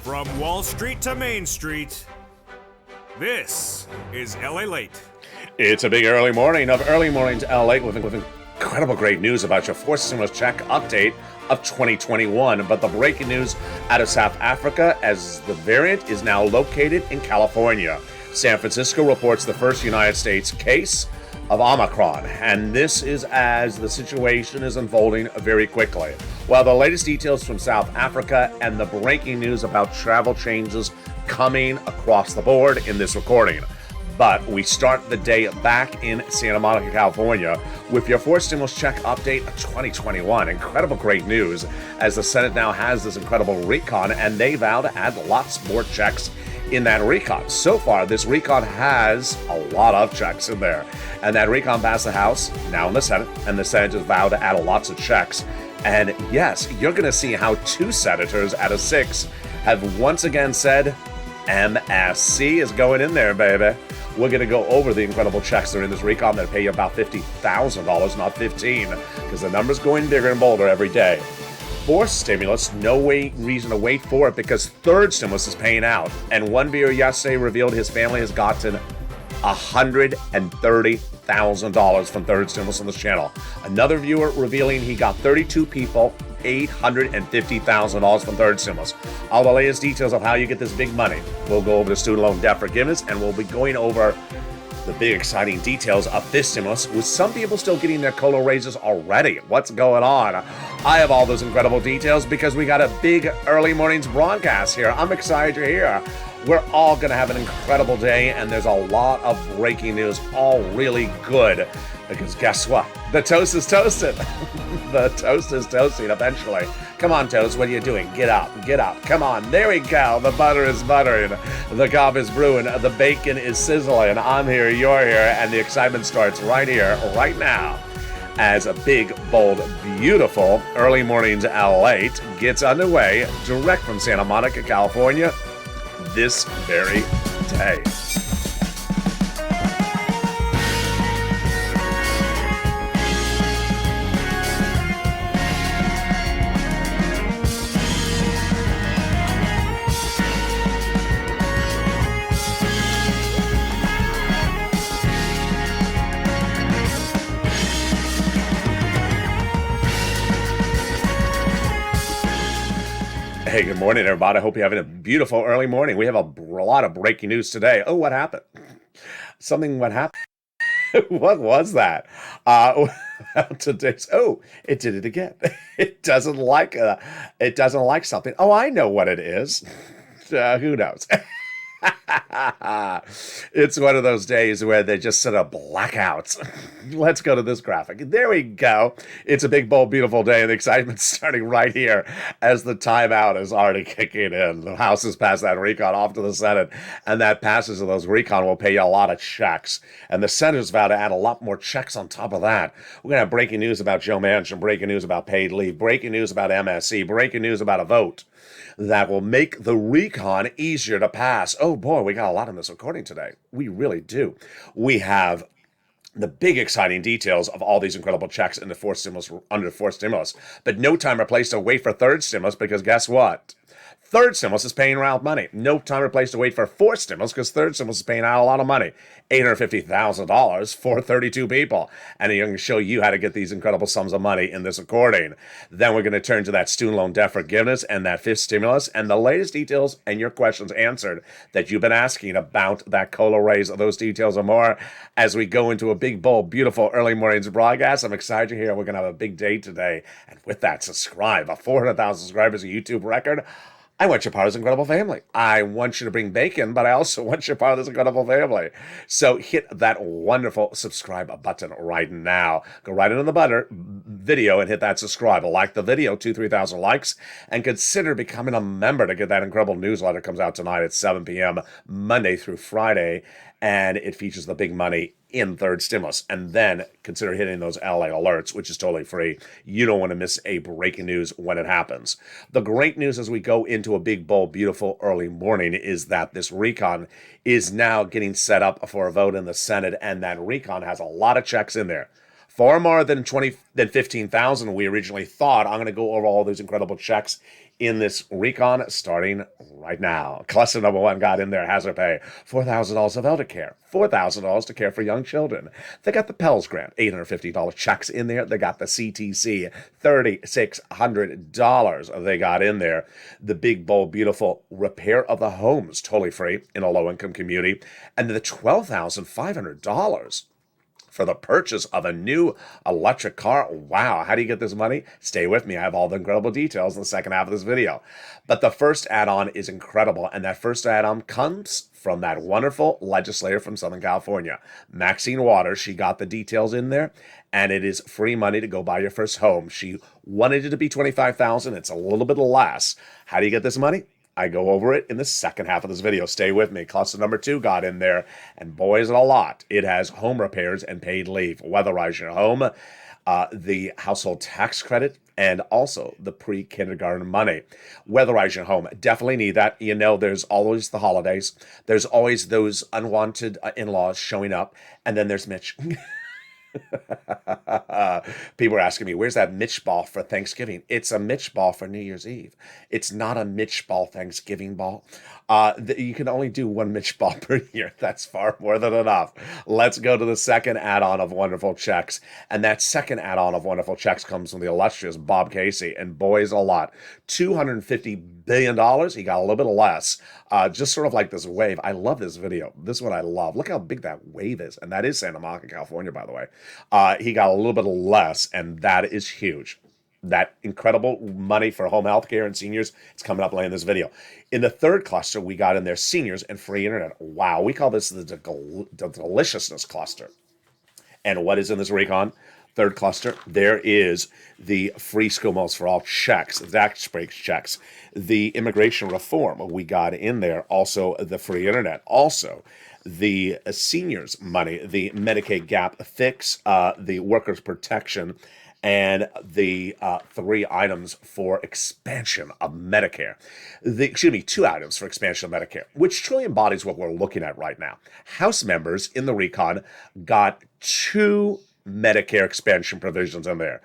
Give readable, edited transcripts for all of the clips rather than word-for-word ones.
From Wall Street to Main Street, this is LALATE. It's a big early morning of Early Mornings LA with incredible great news about your fourth stimulus check update of 2021. But the breaking news out of South Africa as the variant is now located in California. San Francisco reports the first United States case of Omicron, and this is as the situation is unfolding very quickly. Well, the latest details from South Africa and the breaking news about travel changes coming across the board in this recording. But we start the day back in Santa Monica, California, with your fourth stimulus check update of 2021. Incredible great news, as the Senate now has this incredible recon, and they vow to add lots more checks in that recon. So far, this recon has a lot of checks in there. And that recon passed the House, now in the Senate, and the Senate just vowed to add lots of checks. And yes, you're going to see how 2 senators out of 6 have once again said, MSC is going in there, baby. We're going to go over the incredible checks that are in this recon that pay you about $50,000, not $15,000, because the number's going bigger and bolder every day. Fourth stimulus, no reason to wait for it because third stimulus is paying out. And one viewer yesterday revealed his family has gotten $130,000 from third stimulus on this channel. Another viewer revealing he got 32 people $850,000 from third stimulus. All the latest details of how you get this big money. We'll go over the student loan debt forgiveness, and we'll be going over the big exciting details of this stimulus, with some people still getting their COLA raises already. What's going on? I have all those incredible details because we got a big early mornings broadcast here. I'm excited you're here. We're all going to have an incredible day, and there's a lot of breaking news, all really good, because guess what? The toast is toasted. The toast is toasting eventually. Come on, toast, what are you doing? Get up, get up. Come on, there we go. The butter is buttering. The coffee is brewing. The bacon is sizzling. I'm here, you're here, and the excitement starts right here, right now, as a big, bold, beautiful Early Mornings LALATE gets underway direct from Santa Monica, California, this very day. Hey, good morning, everybody. I hope you're having a beautiful early morning. We have a lot of breaking news today. Oh, what happened? What happened? What was that? Today's, it did it again. It doesn't like something. Oh, I know what it is. Who knows? It's one of those days where they just set up blackouts. Let's go to this graphic. There we go. It's a big, bold, beautiful day, and the excitement's starting right here as the timeout is already kicking in. The House has passed that recon off to the Senate, and that passage of those recon will pay you a lot of checks. And the Senate's vowed to add a lot more checks on top of that. We're going to have breaking news about Joe Manchin, breaking news about paid leave, breaking news about MSC, breaking news about a vote that will make the recon easier to pass. Oh boy, we got a lot in this recording today. We really do. We have the big exciting details of all these incredible checks in the fourth stimulus, under fourth stimulus, but no time or place to wait for third stimulus, because guess what? Third stimulus is paying out money. No time or place to wait for fourth stimulus, because third stimulus is paying out a lot of money. $850,000 for 32 people. And I'm going to show you how to get these incredible sums of money in this recording. Then we're going to turn to that student loan debt forgiveness and that fifth stimulus and the latest details and your questions answered that you've been asking about that COLA raise. Those details and more as we go into a big, bold, beautiful early mornings broadcast. I'm excited you're here. We're going to have a big day today. And with that, subscribe. 400,000 subscribers, a YouTube record. I want you part of this incredible family. I want you to bring bacon, but I also want you part of this incredible family. So hit that wonderful subscribe button right now. Go right into the video and hit that subscribe. Like the video, 2,000-3,000 likes, and consider becoming a member to get that incredible newsletter. It comes out tonight at 7 p.m. Monday through Friday, and it features the big money in third stimulus. And then consider hitting those LA alerts, which is totally free. You don't want to miss a breaking news when it happens. The great news as we go into a big, bold, beautiful early morning is that this recon is now getting set up for a vote in the Senate, and that recon has a lot of checks in there. Far more than 15,000 we originally thought. I'm going to go over all those incredible checks in this recon starting right now. Cluster number 1 got in there, hazard pay, $4,000 of elder care, $4,000 to care for young children. They got the Pell's Grant, $850 checks in there. They got the CTC, $3,600 they got in there. The big, bold, beautiful repair of the homes, totally free in a low-income community. And the $12,500 for the purchase of a new electric car. Wow, how do you get this money? Stay with me. I have all the incredible details in the second half of this video. But the first add-on is incredible, and that first add-on comes from that wonderful legislator from Southern California, Maxine Waters. She got the details in there, and it is free money to go buy your first home. She wanted it to be $25,000. It's a little bit less. How do you get this money? I go over it in the second half of this video. Stay with me. Cluster number 2 got in there, and boy, is it a lot. It has home repairs and paid leave, weatherize your home, the household tax credit, and also the pre-kindergarten money. Weatherize your home. Definitely need that. You know, there's always the holidays. There's always those unwanted in-laws showing up, and then there's Mitch. People are asking me, where's that Mitch ball for Thanksgiving? It's a Mitch ball for New Year's Eve. It's not a Mitch ball Thanksgiving ball. You can only do one Mitch ball per year. That's far more than enough. Let's go to the second add-on of wonderful checks. And that second add-on of wonderful checks comes from the illustrious Bob Casey. And boy, is a lot. $250 billion. He got a little bit less. Just sort of like this wave. I love this video. This one I love. Look how big that wave is. And that is Santa Monica, California, by the way. He got a little bit less, and that is huge. That incredible money for home health care and seniors, it's coming up later in this video. In the third cluster, we got in there seniors and free internet. Wow, we call this the deliciousness cluster. And what is in this recon? Third cluster, there is the free school meals for all checks, tax breaks checks, the immigration reform we got in there, also the free internet, also the seniors money, the Medicaid gap fix, the workers protection, and the 3 items for expansion of Medicare. Two items for expansion of Medicare, which truly embodies what we're looking at right now. House members in the recon got 2 Medicare expansion provisions in there.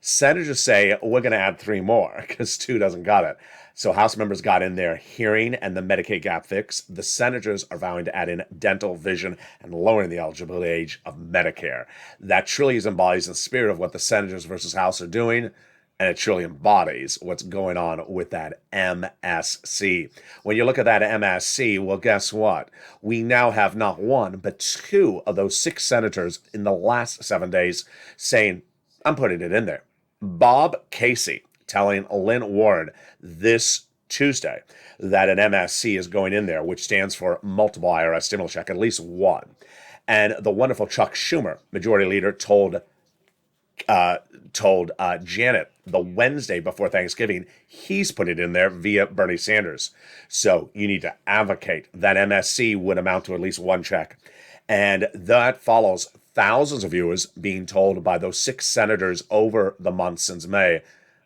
Senators say, we're going to add 3 more because 2 doesn't got it. So House members got in there hearing and the Medicaid gap fix. The senators are vowing to add in dental, vision, and lowering the eligibility age of Medicare. That truly embodies the spirit of what the senators versus House are doing, and it truly embodies what's going on with that MSC. When you look at that MSC, well, guess what? We now have not 1, but 2 of those 6 senators in the last 7 days saying, I'm putting it in there. Bob Casey telling Lynn Warren this Tuesday that an MSC is going in there, which stands for multiple IRS stimulus check, at least 1. And the wonderful Chuck Schumer, majority leader, told Janet the Wednesday before Thanksgiving he's put it in there via Bernie Sanders. So you need to advocate that MSC would amount to at least 1 check. And that follows thousands of viewers being told by those 6 senators over the month since May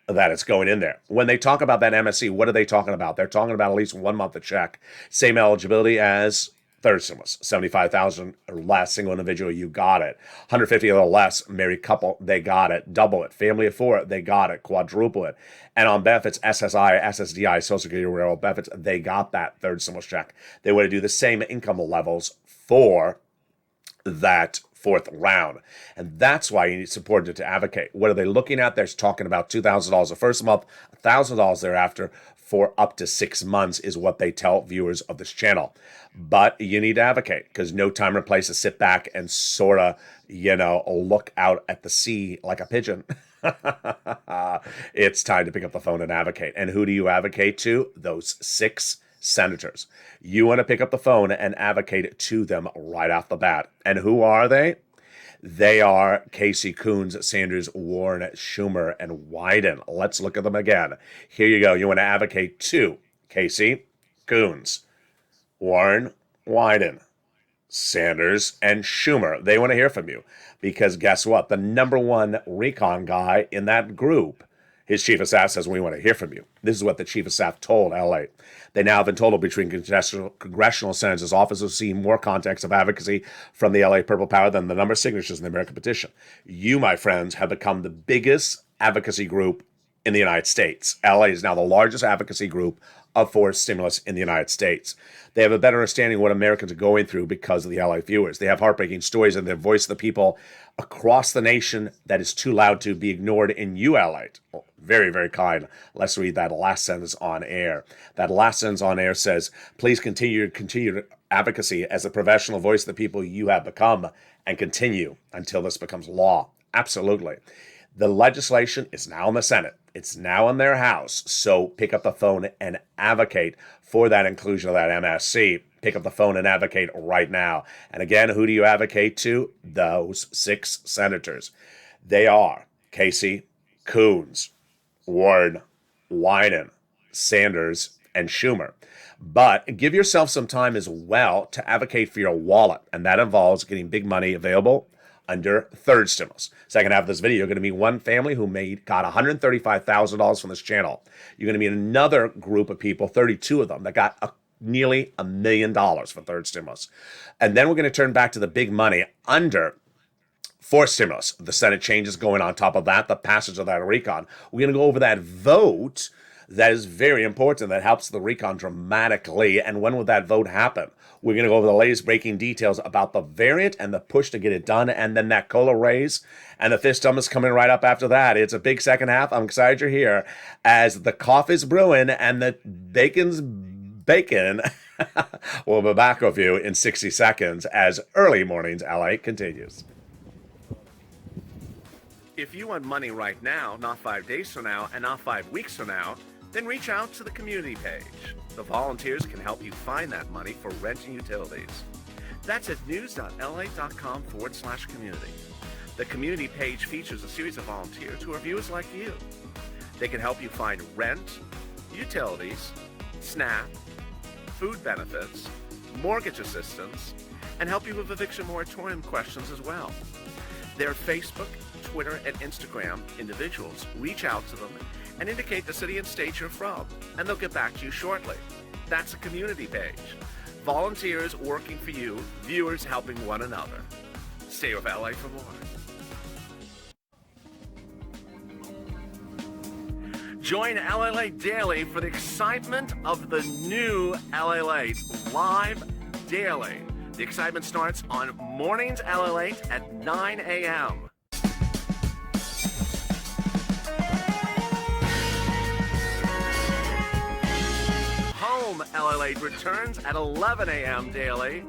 that it's going in there. When they talk about that MSC, what are they talking about? They're talking about at least 1 month of check. Same eligibility as third stimulus, $75,000 or less, single individual, you got it. $150 or less, married couple, they got it. Double it. Family of 4, they got it. Quadruple it. And on benefits, SSI, SSDI, Social Security, rural benefits, they got that third stimulus check. They want to do the same income levels for that 4th round. And that's why it's important to advocate. What are they looking at? They're talking about $2,000 the first month, $1,000 thereafter for up to 6 months is what they tell viewers of this channel. But you need to advocate because no time or place to sit back and sort of, look out at the sea like a pigeon. It's time to pick up the phone and advocate. And who do you advocate to? Those 6 senators. You want to pick up the phone and advocate to them right off the bat. And who are they? They are Casey, Coons, Sanders, Warren, Schumer, and Wyden. Let's look at them again. Here you go. You want to advocate to Casey, Coons, Warren, Wyden, Sanders, and Schumer. They want to hear from you because guess what? The number 1 recon guy in that group, his chief of staff says, we want to hear from you. This is what the chief of staff told LA. They now have been told between congressional senators' offices see more context of advocacy from the LA Purple Power than the number of signatures in the American petition. You, my friends, have become the biggest advocacy group in the United States. LA is now the largest advocacy group of forced stimulus in the United States. They have a better understanding of what Americans are going through because of the LA viewers. They have heartbreaking stories and their voice of the people across the nation that is too loud to be ignored in LALATE. Very, very kind. Let's read that last sentence on air. That last sentence on air says, please continue advocacy as the professional voice of the people you have become and continue until this becomes law. Absolutely. The legislation is now in the Senate. It's now in their House. So pick up the phone and advocate for that inclusion of that MSC. Pick up the phone and advocate right now. And again, who do you advocate to? Those 6 senators. They are Casey, Coons, Warren, Wyden, Sanders, and Schumer. But give yourself some time as well to advocate for your wallet. And that involves getting big money available under third stimulus. Second half of this video, you're going to meet one family who got $135,000 from this channel. You're going to meet another group of people, 32 of them, that got nearly $1 million for third stimulus. And then we're going to turn back to the big money under fourth stimulus. The Senate changes going on top of that, the passage of that recon. We're going to go over that vote that is very important, that helps the recon dramatically. And when will that vote happen? We're going to go over the latest breaking details about the variant and the push to get it done, and then that COLA raise. And the fifth stump is coming right up after that. It's a big second half. I'm excited you're here as the coffee's brewing and the bacon's bacon. We'll be back with you in 60 seconds as Early Mornings LA continues. If you want money right now, not 5 days from now, and not 5 weeks from now, then reach out to the community page. The volunteers can help you find that money for rent and utilities. That's at news.la.com/community. The community page features a series of volunteers who are viewers like you. They can help you find rent, utilities, SNAP, food benefits, mortgage assistance, and help you with eviction moratorium questions as well. Their Facebook, Twitter, and Instagram individuals reach out to them and indicate the city and state you're from, and they'll get back to you shortly. That's a community page. Volunteers working for you, viewers helping one another. Stay with LA for more. Join LALATE Daily for the excitement of the new LALATE live daily. The excitement starts on Mornings LALATE at 9 a.m. Home LALATE returns at 11 a.m. daily.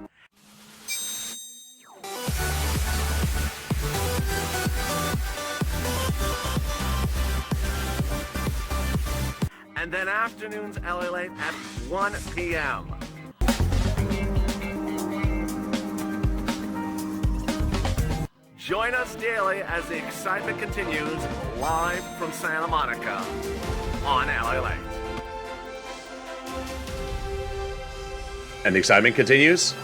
And then afternoons LALATE at 1 p.m. Join us daily as the excitement continues live from Santa Monica on LALATE. And the excitement continues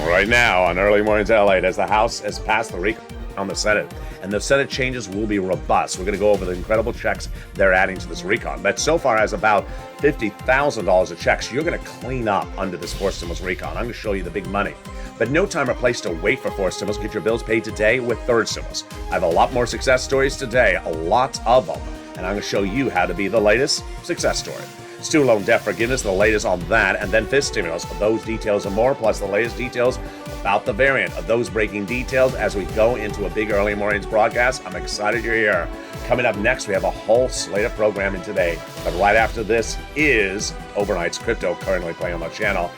right now on Early Mornings LA as the House has passed the recon on the Senate. And the Senate changes will be robust. We're going to go over the incredible checks they're adding to this recon. That so far has about $50,000 of checks you're going to clean up under this fourth stimulus recon. I'm going to show you the big money. But no time or place to wait for fourth stimulus. Get your bills paid today with third stimulus. I have a lot more success stories today, a lot of them. And I'm going to show you how to be the latest success story. Student loan debt forgiveness, the latest on that, and then fifth stimulus. Those details and more, plus the latest details about the variant of those breaking details as we go into a big Early Mornings broadcast. I'm excited you're here. Coming up next, we have a whole slate of programming today. But right after this is Overnight's Crypto, currently playing on the channel.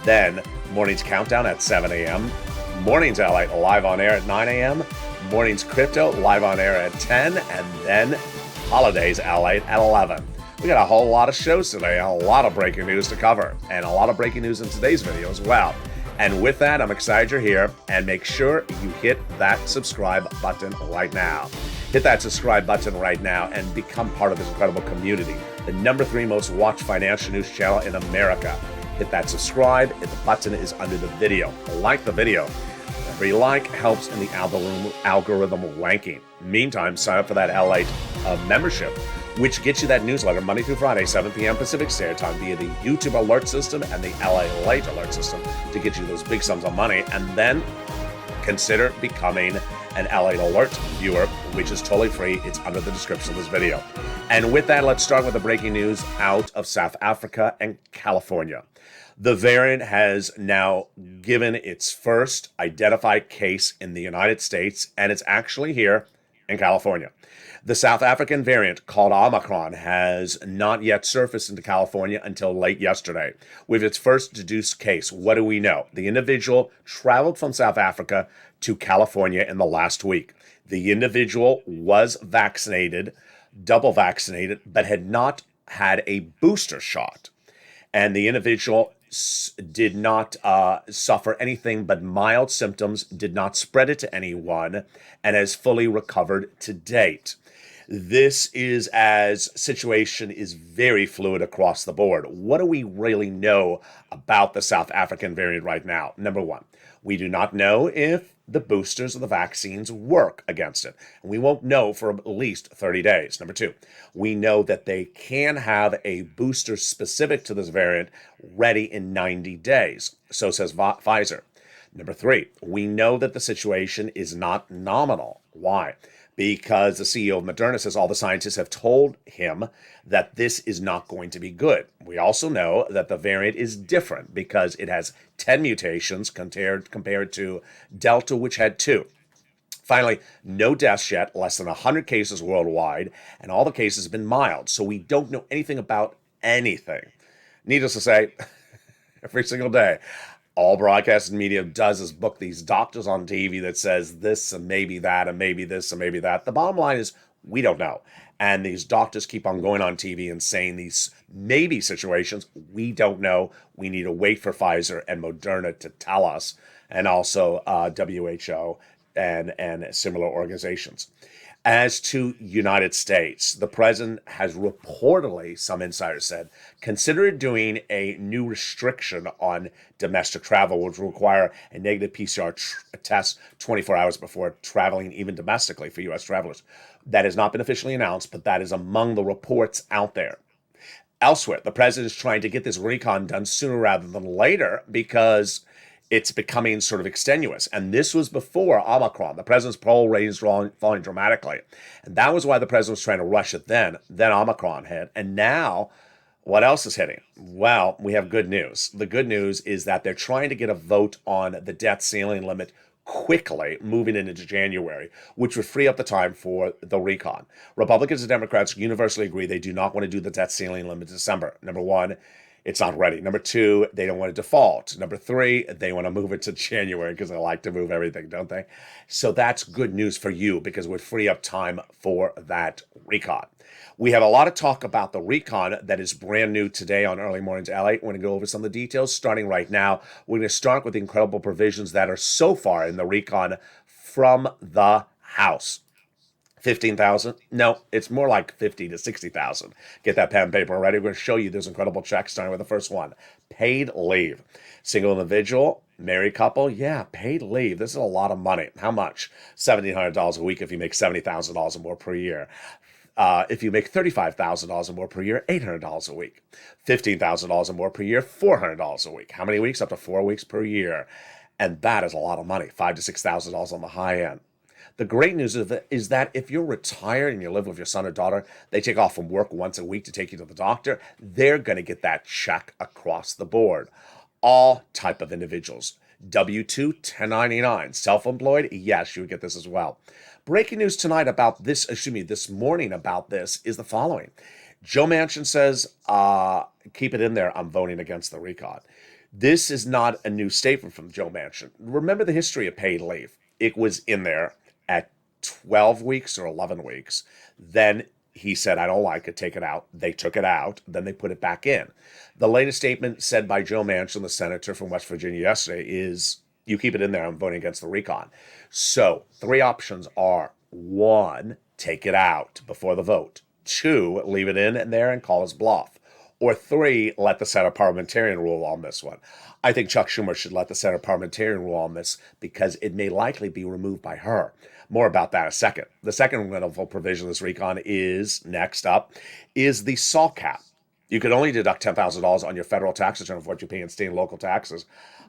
Then Mornings Countdown at 7 a.m. Mornings LA live on air at 9 a.m. Mornings Crypto live on air at 10. And then Holidays LA at 11. We got a whole lot of shows today, a lot of breaking news to cover, and a lot of breaking news in today's video as well. And with that, I'm excited you're here, and make sure you hit that subscribe button right now. Hit that subscribe button right now and become part of this incredible community, the #3 most watched financial news channel in America. Hit that subscribe, the button is under the video. Like the video. Every like helps in the algorithm ranking. Meantime, sign up for that LA membership, which gets you that newsletter Monday through Friday, 7 p.m. Pacific Standard Time via the YouTube alert system and the LALATE alert system to get you those big sums of money. And then consider becoming an LA Alert viewer which is totally free. It's under the description of this video. And with that, let's start with the breaking news out of South Africa and California. The variant has now given its first identified case in the United States, and it's actually here in California. The South African variant, called Omicron, has not yet surfaced into California until late yesterday. With its first deduced case, what do we know? The individual traveled from South Africa to California in the last week. The individual was vaccinated, double vaccinated, but had not had a booster shot. And the individual did not suffer anything but mild symptoms, did not spread it to anyone, and has fully recovered to date. This is as situation is very fluid across the board. What do we really know about the South African variant right now? Number one, we do not know if the boosters or the vaccines work against it. And we won't know for at least 30 days. Number two, we know that they can have a booster specific to this variant ready in 90 days. So says Pfizer. Number three, we know that the situation is not nominal. Why? Because the CEO of Moderna says all the scientists have told him that this is not going to be good. We also know that the variant is different because it has 10 mutations compared to Delta, which had 2. Finally, no deaths yet, less than 100 cases worldwide, and all the cases have been mild, so we don't know anything about anything. Needless to say, every single day, all broadcasting media does is book these doctors on TV that says this and maybe that and maybe this and maybe that. The bottom line is we don't know. And these doctors keep on going on TV and saying these maybe situations. We don't know. We need to wait for Pfizer and Moderna to tell us, and also WHO and similar organizations. As to United States, the president has reportedly, some insiders said, considered doing a new restriction on domestic travel, which will require a negative PCR test 24 hours before traveling, even domestically, for U.S. travelers. That has not been officially announced, but that is among the reports out there. Elsewhere, the president is trying to get this recon done sooner rather than later because it's becoming sort of extenuous. And this was before Omicron. The president's poll ratings falling dramatically. And that was why the president was trying to rush it then. Then Omicron hit. And now, what else is hitting? Well, we have good news. The good news is that they're trying to get a vote on the debt ceiling limit quickly, moving into January, which would free up the time for the recon. Republicans and Democrats universally agree they do not want to do the debt ceiling limit in December. Number one, it's not ready. Number two, they don't want to default. Number three, they want to move it to January because they like to move everything, don't they? So that's good news for you because it would free up time for that recon. We have a lot of talk about the recon that is brand new today on Early Mornings LA. We're going to go over some of the details starting right now. We're going to start with the incredible provisions that are so far in the recon from the House. 15,000? No, it's more like 50 to 60,000. Get that pen and paper ready. We're going to show you this incredible check, starting with the first one. Paid leave. Single individual, married couple, yeah, paid leave. This is a lot of money. How much? $1,700 a week if you make $70,000 or more per year. If you make $35,000 or more per year, $800 a week. $15,000 or more per year, $400 a week. How many weeks? Up to 4 weeks per year. And that is a lot of money, $5,000 to $6,000 on the high end. The great news is that if you're retired and you live with your son or daughter, they take off from work once a week to take you to the doctor, they're going to get that check across the board. All type of individuals. W-2, 1099, self-employed, yes, you would get this as well. Breaking news tonight about this, this morning about this is the following. Joe Manchin says, keep it in there, I'm voting against the recon. This is not a new statement from Joe Manchin. Remember the history of paid leave. It was in there at 12 weeks or 11 weeks. Then he said, I don't like it, take it out. They took it out. Then they put it back in. The latest statement said by Joe Manchin, the senator from West Virginia yesterday, is you keep it in there, I'm voting against the recon. So 3 options are: 1, take it out before the vote. 2, leave it in and there and call his bluff. Or 3, let the Senate parliamentarian rule on this one. I think Chuck Schumer should let the Senate parliamentarian rule on this because it may likely be removed by her. More about that in a second. The second wonderful provision of this recon is, next up, is the salt cap. You could only deduct $10,000 on your federal tax return of what you pay in state and local taxes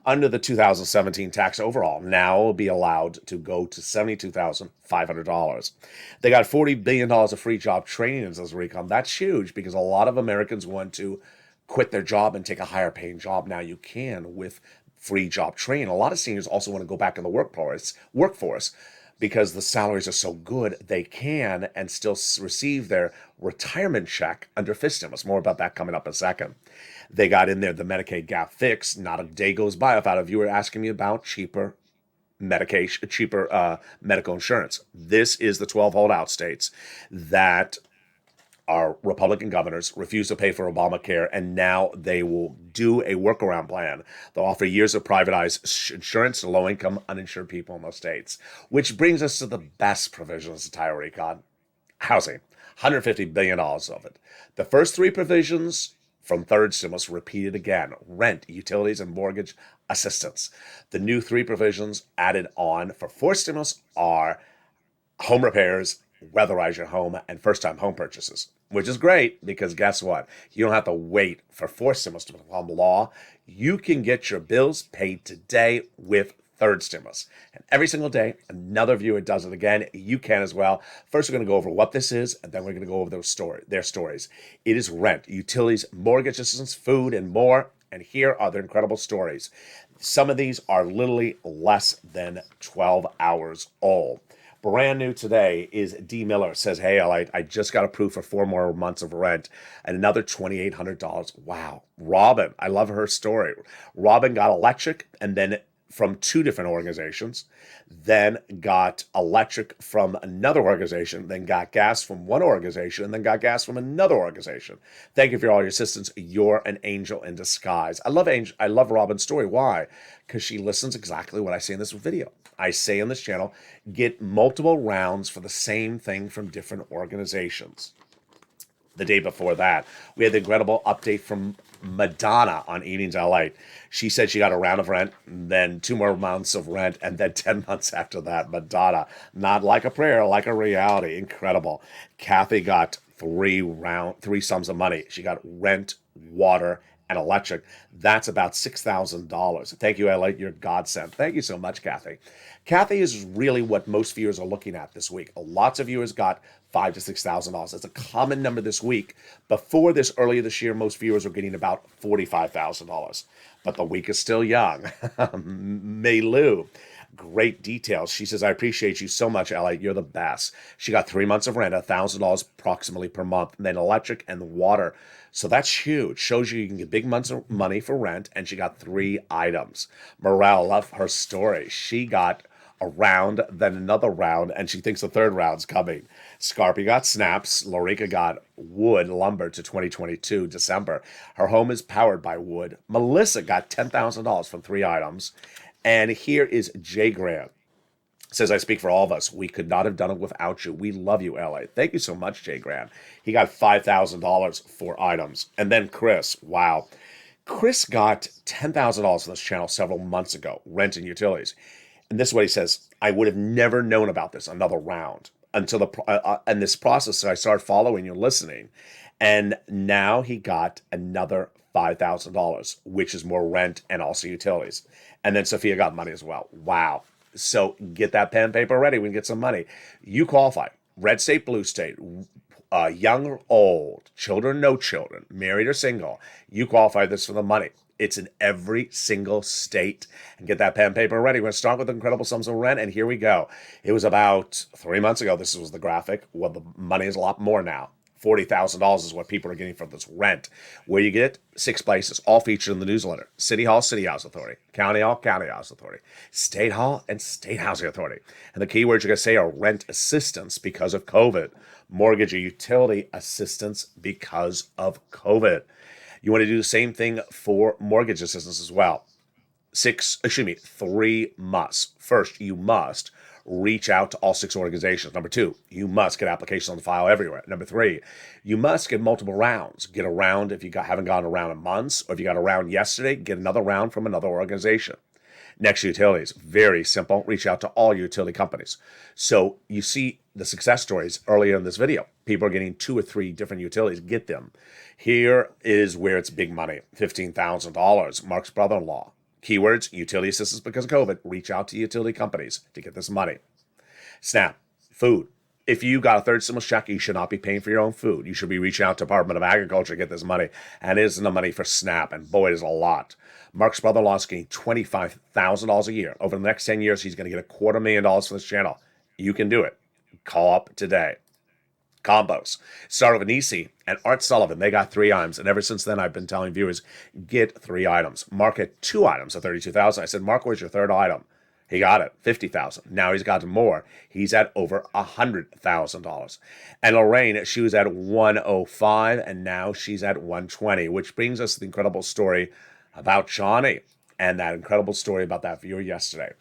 under the 2017 tax overall. Now will be allowed to go to $72,500. They got $40 billion of free job training in this recon. That's huge because a lot of Americans want to quit their job and take a higher paying job. Now you can with free job training. A lot of seniors also want to go back in the workforce because the salaries are so good, they can and still receive their retirement check under FIST stimulus. More about that coming up in a second. They got in there the Medicaid gap fix. Not a day goes by without a viewer asking me about cheaper medication, cheaper medical insurance. This is the 12 holdout states that our Republican governors refused to pay for Obamacare, and now they will do a workaround plan. They'll offer years of privatized insurance to low-income, uninsured people in those states, which brings us to the best provision of this entire recon. Housing, $150 billion of it. The first three provisions from third stimulus repeated again: rent, utilities, and mortgage assistance. The new three provisions added on for fourth stimulus are home repairs, weatherize your home, and first-time home purchases, which is great because guess what? You don't have to wait for fourth stimulus to become law. You can get your bills paid today with third stimulus. And every single day, another viewer does it again. You can as well. First, we're going to go over what this is, and then we're going to go over their stories. It is rent, utilities, mortgage assistance, food, and more. And here are their incredible stories. Some of these are literally less than 12 hours old. Brand new today is D. Miller. Says, hey, I just got approved for 4 more months of rent and another $2,800. Wow. Robin, I love her story. Robin got electric and then from 2 different organizations, then got electric from another organization, then got gas from one organization, and then got gas from another organization. Thank you for all your assistance. You're an angel in disguise. I love Robin's story. Why? Because she listens exactly what I say in this video. I say on this channel, get multiple rounds for the same thing from different organizations. The day before that, we had the incredible update from Madonna on Evenings LALATE. She said she got a round of rent, then 2 more months of rent, and then 10 months after that. Madonna, not like a prayer, like a reality. Incredible. Kathy got 3 sums of money. She got rent, water, and electric. That's about $6,000. Thank you, LA. You're godsend. Thank you so much, Kathy. Kathy is really what most viewers are looking at this week. Lots of viewers got $5,000 to $6,000. That's a common number this week. Before this, earlier this year, most viewers were getting about $45,000. But the week is still young. Mei great details. She says, I appreciate you so much, LA. You're the best. She got 3 months of rent, $1,000 approximately per month, and then electric and water. So that's huge. Shows you can get big months of money for rent, and she got 3 items. Morale, love her story. She got a round, then another round, and she thinks the third round's coming. Scarpy got snaps. Lorica got wood lumber to 2022, December. Her home is powered by wood. Melissa got $10,000 from 3 items. And here is Jay Grant. Says, I speak for all of us. We could not have done it without you. We love you, LA. Thank you so much, Jay Grant. He got $5,000 for items. And then Chris, wow. Chris got $10,000 on this channel several months ago, rent and utilities. And this is what he says, I would have never known about this, another round, until in this process, so I started following you and listening. And now he got another $5,000, which is more rent and also utilities. And then Sophia got money as well. Wow. So get that pen and paper ready. We can get some money. You qualify. Red state, blue state, young or old, children, no children, married or single. You qualify this for the money. It's in every single state. And get that pen and paper ready. We're going to start with incredible sums of rent. And here we go. It was about 3 months ago. This was the graphic. Well, the money is a lot more now. $40,000 is what people are getting from this rent. Where you get 6 places, all featured in the newsletter. City Hall, City House Authority. County Hall, County House Authority. State Hall, and State Housing Authority. And the keywords you're going to say are rent assistance because of COVID. Mortgage or utility assistance because of COVID. You want to do the same thing for mortgage assistance as well. 3 musts. First, you must reach out to all 6 organizations. Number 2, you must get applications on the file everywhere. Number 3, you must get multiple rounds. Get a round if you haven't gotten a round in months, or if you got a round yesterday, get another round from another organization. Next, utilities. Very simple. Reach out to all utility companies. So you see the success stories earlier in this video. People are getting 2 or 3 different utilities. Get them. Here is where it's big money. $15,000. Mark's brother-in-law. Keywords, utility assistance because of COVID. Reach out to utility companies to get this money. SNAP, food. If you got a third stimulus check, you should not be paying for your own food. You should be reaching out to Department of Agriculture to get this money. And it isn't the money for SNAP. And boy, it is a lot. Mark's brother-in-law is getting $25,000 a year. Over the next 10 years, he's going to get $250,000 for this channel. You can do it. Call up today. Combos. Started with Nisi and Art Sullivan. They got 3 items. And ever since then, I've been telling viewers, get 3 items. Mark had 2 items at $32,000. I said, Mark, where's your 3rd item? He got it, $50,000. Now he's got more. He's at over $100,000. And Lorraine, she was at $105, and now she's at $120, which brings us to the incredible story about Johnny and that incredible story about that viewer yesterday.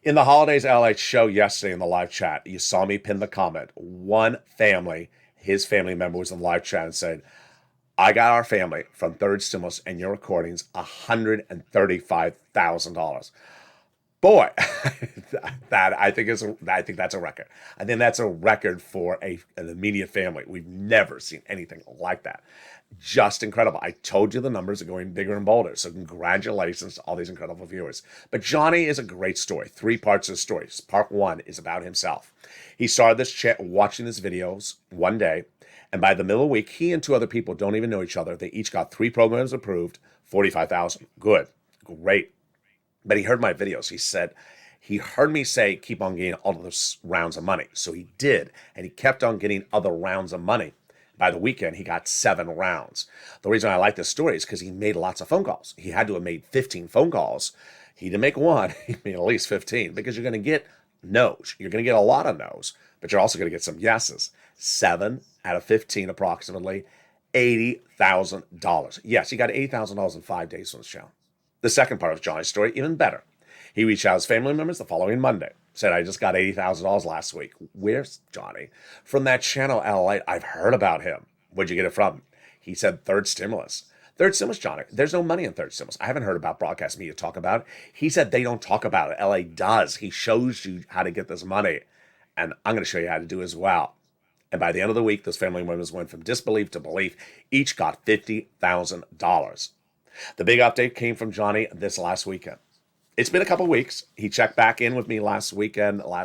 In the Holidays LALATE show yesterday in the live chat, you saw me pin the comment. One family, his family member was in the live chat and said, I got our family from third stimulus and your recordings $135,000. Boy, I think that's a record. I think that's a record for an immediate family. We've never seen anything like that. Just incredible. I told you the numbers are going bigger and bolder. So congratulations to all these incredible viewers. But Johnny is a great story. 3 parts of the story. Part 1 is about himself. He started this watching his videos one day. And by the middle of the week, he and 2 other people don't even know each other. They each got 3 programs approved, $45,000. Good. Great. But he heard my videos. He said, he heard me say, keep on getting all of those rounds of money. So he did. And he kept on getting other rounds of money. By the weekend, he got 7 rounds. The reason I like this story is because he made lots of phone calls. He had to have made 15 phone calls. He didn't make 1. He made at least 15 because you're going to get no's. You're going to get a lot of no's, but you're also going to get some yeses. 7 out of 15 approximately, $80,000. Yes, he got $80,000 in 5 days from the show. The second part of Johnny's story, even better. He reached out to his family members the following Monday. Said, I just got $80,000 last week. Where's Johnny? From that channel, LALATE, I've heard about him. Where'd you get it from? He said, third stimulus. Third stimulus, Johnny. There's no money in third stimulus. I haven't heard about broadcast media talk about it. He said they don't talk about it. LA does. He shows you how to get this money. And I'm going to show you how to do it as well. And by the end of the week, those family members went from disbelief to belief. Each got $50,000. The big update came from Johnny this last weekend. It's been a couple weeks. He checked back in with me last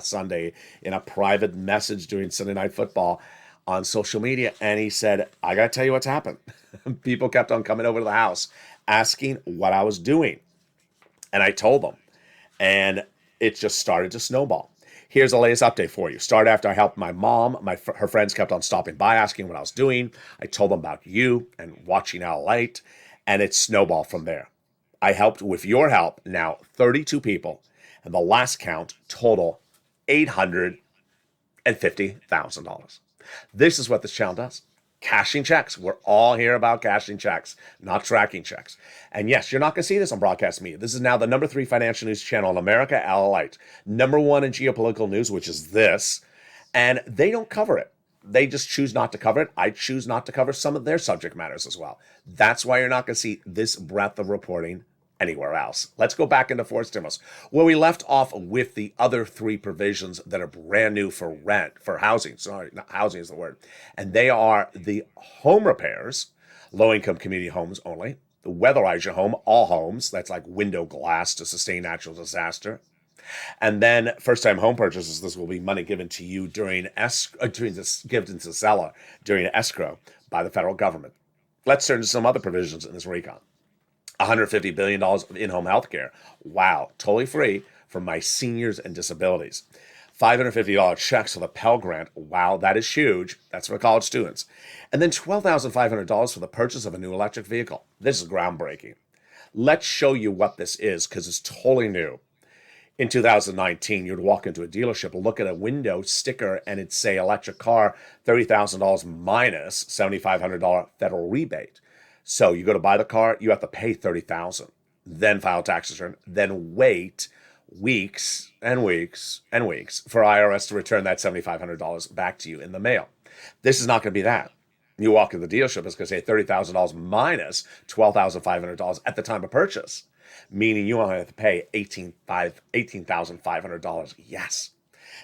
Sunday, in a private message during Sunday Night Football on social media. And he said, I got to tell you what's happened. People kept on coming over to the house asking what I was doing. And I told them. And it just started to snowball. Here's the latest update for you. Started after I helped my mom. Her friends kept on stopping by asking what I was doing. I told them about you and watching LALATE. And it snowballed from there. I helped with your help now 32 people, and the last count total $850,000. This is what this channel does. Cashing checks. We're all here about cashing checks, not tracking checks. And yes, you're not going to see this on broadcast media. This is now the number 3 financial news channel in America, LALATE. Number 1 in geopolitical news, which is this, and they don't cover it. They just choose not to cover it. I choose not to cover some of their subject matters as well. That's why you're not going to see this breadth of reporting anywhere else. Let's go back into fourth stimulus, where we left off with the other 3 provisions that are brand new for housing. Sorry, not housing is the word. And they are the home repairs, low-income community homes only, the weatherize your home, all homes, that's like window glass to sustain natural disaster. And then first-time home purchases, this will be money given to you given to the seller during escrow by the federal government. Let's turn to some other provisions in this recon. $150 billion of in-home health care. Wow, totally free for my seniors and disabilities. $550 checks for the Pell Grant. Wow, that is huge. That's for college students. And then $12,500 for the purchase of a new electric vehicle. This is groundbreaking. Let's show you what this is because it's totally new. In 2019, you'd walk into a dealership, look at a window sticker, and it'd say electric car, $30,000 minus $7,500 federal rebate. So you go to buy the car, you have to pay $30,000, then file tax return, then wait weeks and weeks and weeks for IRS to return that $7,500 back to you in the mail. This is not going to be that. You walk in the dealership, it's going to say $30,000 minus $12,500 at the time of purchase, meaning you only have to pay $18,500. Yes.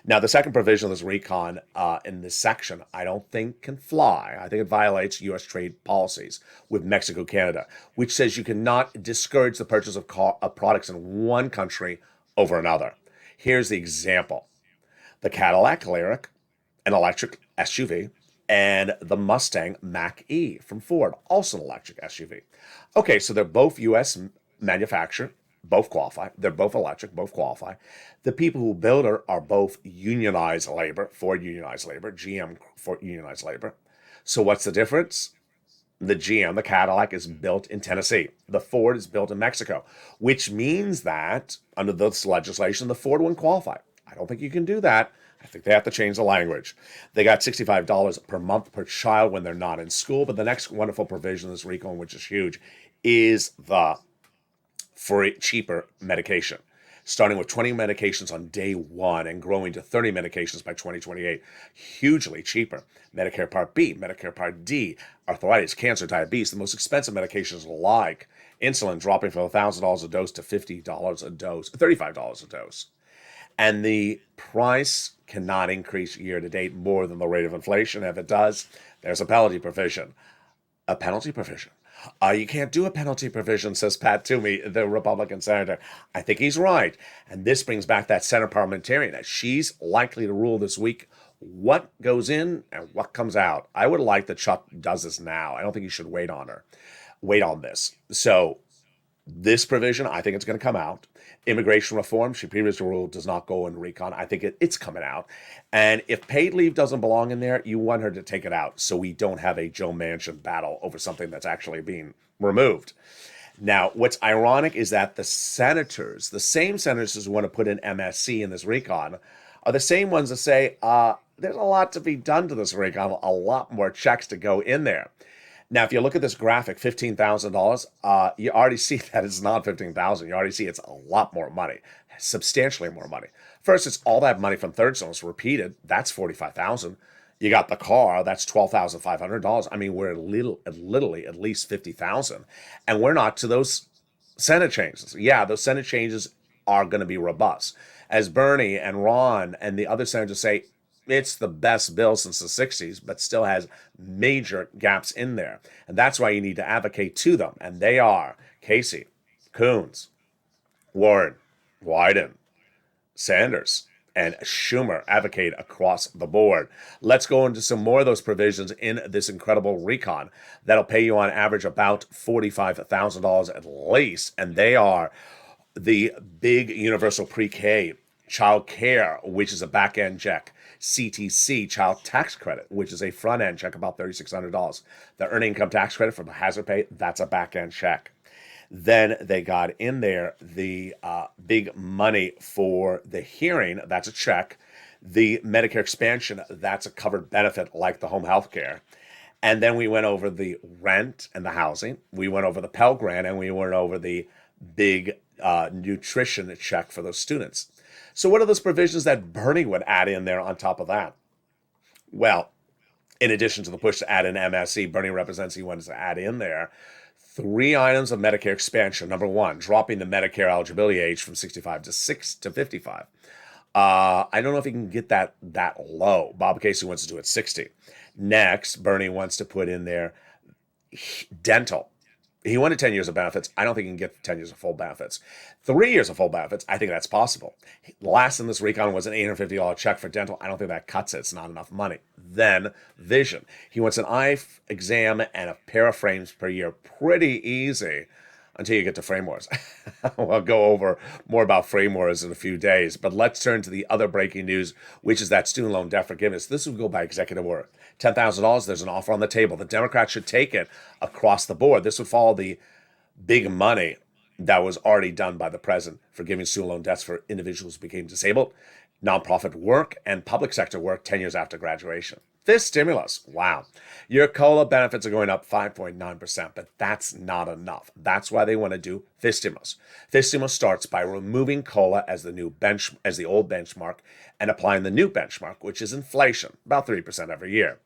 Now, the second provision of this recon in this section, I don't think can fly. I think it violates U.S. trade policies with Mexico, Canada, which says you cannot discourage the purchase of products in one country over another. Here's the example. The Cadillac Lyriq, an electric SUV, and the Mustang Mach-E from Ford, also an electric SUV. Okay, so they're both U.S. manufactured, both qualify. They're both electric, both qualify. The people who build it are both unionized labor, Ford unionized labor, GM for unionized labor. So what's the difference? The GM, the Cadillac, is built in Tennessee. The Ford is built in Mexico, which means that under this legislation, the Ford wouldn't qualify. I don't think you can do that. I think they have to change the language. They got $65 per month per child when they're not in school. But the next wonderful provision in this recon, which is huge, is the free, cheaper medication. Starting with 20 medications on day one and growing to 30 medications by 2028. Hugely cheaper. Medicare Part B, Medicare Part D, arthritis, cancer, diabetes, the most expensive medications like insulin dropping from $1,000 a dose to $50 a dose, $35 a dose. And the price cannot increase year to date more than the rate of inflation. If it does, there's a penalty provision. A penalty provision. You can't do a penalty provision, says Pat Toomey, the Republican senator. I think he's right. And this brings back that Senate parliamentarian. She's likely to rule this week what goes in and what comes out. I would like that Chuck does this now. I don't think you should wait on this. So this provision, I think it's going to come out. Immigration reform, she previously ruled, does not go in recon. I think it's coming out. And if paid leave doesn't belong in there, you want her to take it out so we don't have a Joe Manchin battle over something that's actually being removed. Now, what's ironic is that the senators, the same senators who want to put in MSC in this recon, are the same ones that say, there's a lot to be done to this recon, a lot more checks to go in there. Now, if you look at this graphic, $15,000, you already see that it's not $15,000. You already see it's a lot more money, substantially more money. First, it's all that money from third zones repeated. That's $45,000. You got the car. That's $12,500. I mean, we're literally at least $50,000, and we're not to those Senate changes. Yeah, those Senate changes are going to be robust, as Bernie and Ron and the other senators say. It's the best bill since the 60s, but still has major gaps in there. And that's why you need to advocate to them. And they are Casey, Coons, Warren, Wyden, Sanders, and Schumer advocate across the board. Let's go into some more of those provisions in this incredible recon that'll pay you on average about $45,000 at least. And they are the big universal pre-K, child care, which is a back-end check. CTC, child tax credit, which is a front-end check, about $3,600. The earned income tax credit from the hazard pay, that's a back-end check. Then they got in there the big money for the hearing, that's a check. The Medicare expansion, that's a covered benefit like the home health care. And then we went over the rent and the housing. We went over the Pell Grant, and we went over the big nutrition check for those students. So what are those provisions that Bernie would add in there on top of that? Well, in addition to the push to add in MSC, Bernie represents he wanted to add in there 3 items of Medicare expansion. Number 1, dropping the Medicare eligibility age from 65 to 55. I don't know if he can get that low. Bob Casey wants to do it 60. Next, Bernie wants to put in there dental. He wanted 10 years of benefits. I don't think he can get 10 years of full benefits. 3 years of full benefits, I think that's possible. Last in this recon was an $850 check for dental. I don't think that cuts it. It's not enough money. Then vision. He wants an eye exam and a pair of frames per year. Pretty easy until you get to frame wars. We'll go over more about frame wars in a few days. But let's turn to the other breaking news, which is that student loan debt forgiveness. This will go by executive order. $10,000, there's an offer on the table. The Democrats should take it across the board. This would follow the big money that was already done by the president for giving student loan debts for individuals who became disabled, nonprofit work, and public sector work 10 years after graduation. This stimulus, wow. Your COLA benefits are going up 5.9%, but that's not enough. That's why they want to do this stimulus. This stimulus starts by removing COLA as the old benchmark and applying the new benchmark, which is inflation, about 3% every year.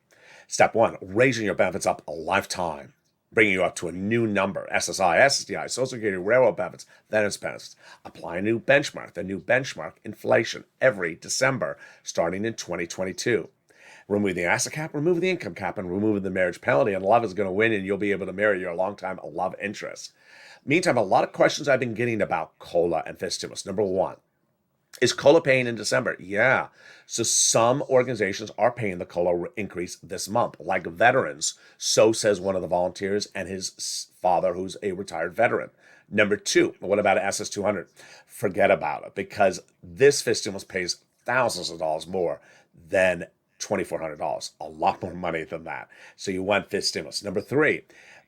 Step 1, raising your benefits up a lifetime. bringing you up to a new number: SSI, SSDI, Social Security, railroad benefits, veterans benefits. Apply a new benchmark, the new benchmark inflation, every December, starting in 2022. Remove the asset cap, remove the income cap, and remove the marriage penalty, and love is going to win, and you'll be able to marry your longtime love interest. Meantime, a lot of questions I've been getting about COLA and fifth stimulus. Number one, is COLA paying in December? Yeah. So some organizations are paying the COLA increase this month, like veterans. So says one of the volunteers and his father, who's a retired veteran. Number two, what about SS 200? Forget about it, because this fifth stimulus pays thousands of dollars more than $2,400. A lot more money than that. So you want fifth stimulus. Number three,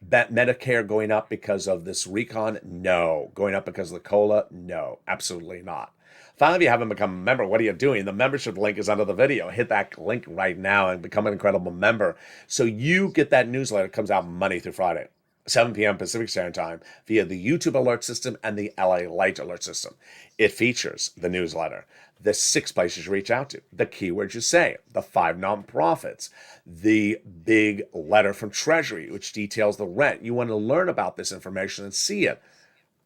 Medicare going up because of this recon? No. Going up because of the COLA? No, absolutely not. Finally, if you haven't become a member, what are you doing? The membership link is under the video. Hit that link right now and become an incredible member so you get that newsletter. It comes out Monday through Friday, 7 p.m. Pacific Standard Time, via the YouTube alert system and the LALATE alert system. It features the newsletter, the 6 places you reach out to, the keywords you say, the 5 nonprofits, the big letter from Treasury, which details the rent. You want to learn about this information and see it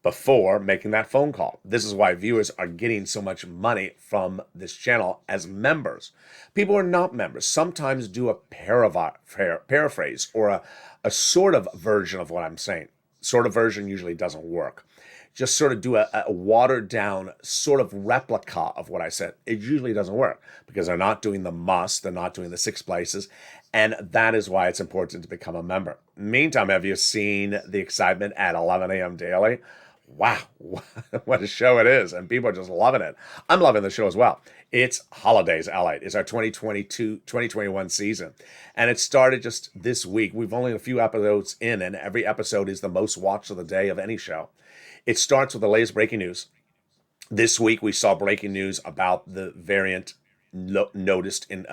before making that phone call. This is why viewers are getting so much money from this channel as members. People who are not members sometimes do a paraphrase or a sort of version of what I'm saying. Sort of version usually doesn't work. Just sort of do a watered down sort of replica of what I said. It usually doesn't work because they're not doing the must, they're not doing the 6 places, and that is why it's important to become a member. Meantime, have you seen the excitement at 11 a.m. daily? Wow, what a show it is, and people are just loving it. I'm loving the show as well. It's Holidays LA. It's our 2021 season, and it started just this week. We've only a few episodes in, and every episode is the most watched of the day of any show. It starts with the latest breaking news. This week, we saw breaking news about the variant noticed in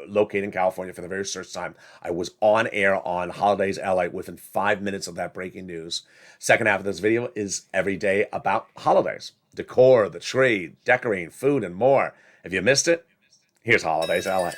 located in California for the very first time. I was on air on Holidays LA within 5 minutes of that breaking news. Second half of this video is every day about holidays, decor, the tree, decorating, food, and more. If you missed it, here's Holidays LA.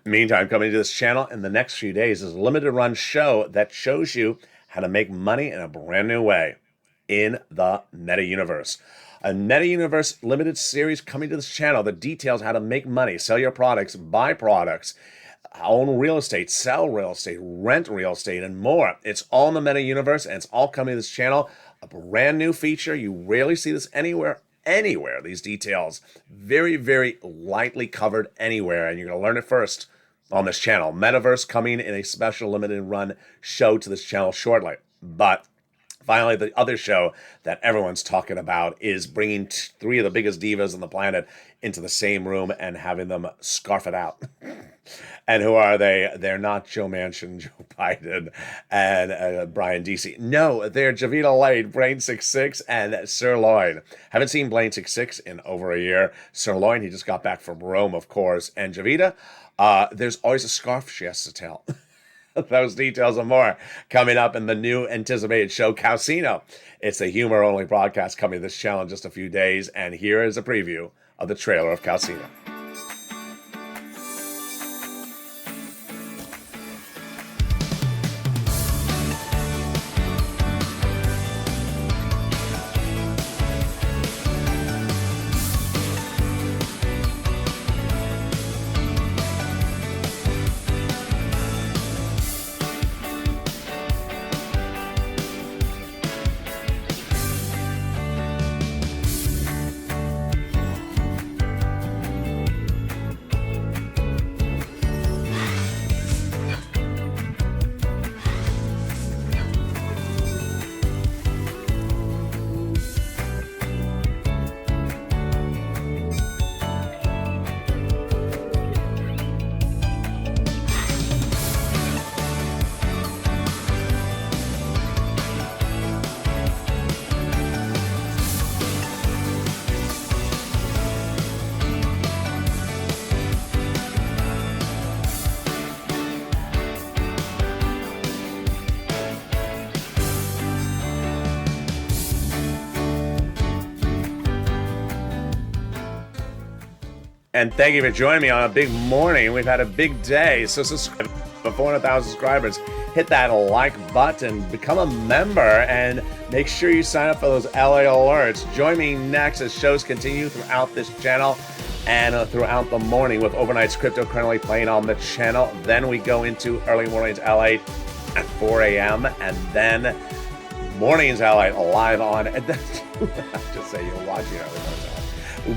Meantime, coming to this channel in the next few days is a limited run show that shows you how to make money in a brand new way in the Meta Universe. A Meta Universe limited series coming to this channel that details how to make money, sell your products, buy products, own real estate, sell real estate, rent real estate, and more. It's all in the Meta Universe, and it's all coming to this channel. A brand new feature. You rarely see this anywhere. These details. Very, very lightly covered anywhere, and you're going to learn it first on this channel. Metaverse coming in a special limited run show to this channel shortly. But Finally, the other show that everyone's talking about is bringing three of the biggest divas on the planet into the same room and having them scarf it out. And who are they? They're not Joe Manchin, Joe Biden, and Brian DC. No, they're Javita Light, Blaine 66, and Sirloin. Haven't seen Blaine 66 in over a year. Sirloin, he just got back from Rome, of course. And Javita, there's always a scarf she has to tell. Those details and more coming up in the new anticipated show, Calcino. It's a humor-only broadcast coming to this channel in just a few days. And here is a preview of the trailer of Calcino. And thank you for joining me on a big morning. We've had a big day. So subscribe to 400,000 subscribers. Hit that like button, become a member, and make sure you sign up for those LA alerts. Join me next as shows continue throughout this channel and throughout the morning with Overnight's Crypto currently playing on the channel. Then we go into early mornings LA at 4 a.m. and then mornings LA live on. And then, just say you're watching early mornings LA.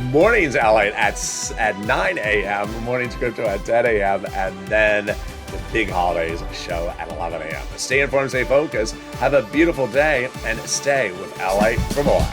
Mornings LA at 9 a.m., Mornings Crypto at 10 a.m., and then the big holidays show at 11 a.m. Stay informed, stay focused, have a beautiful day, and stay with LA for more.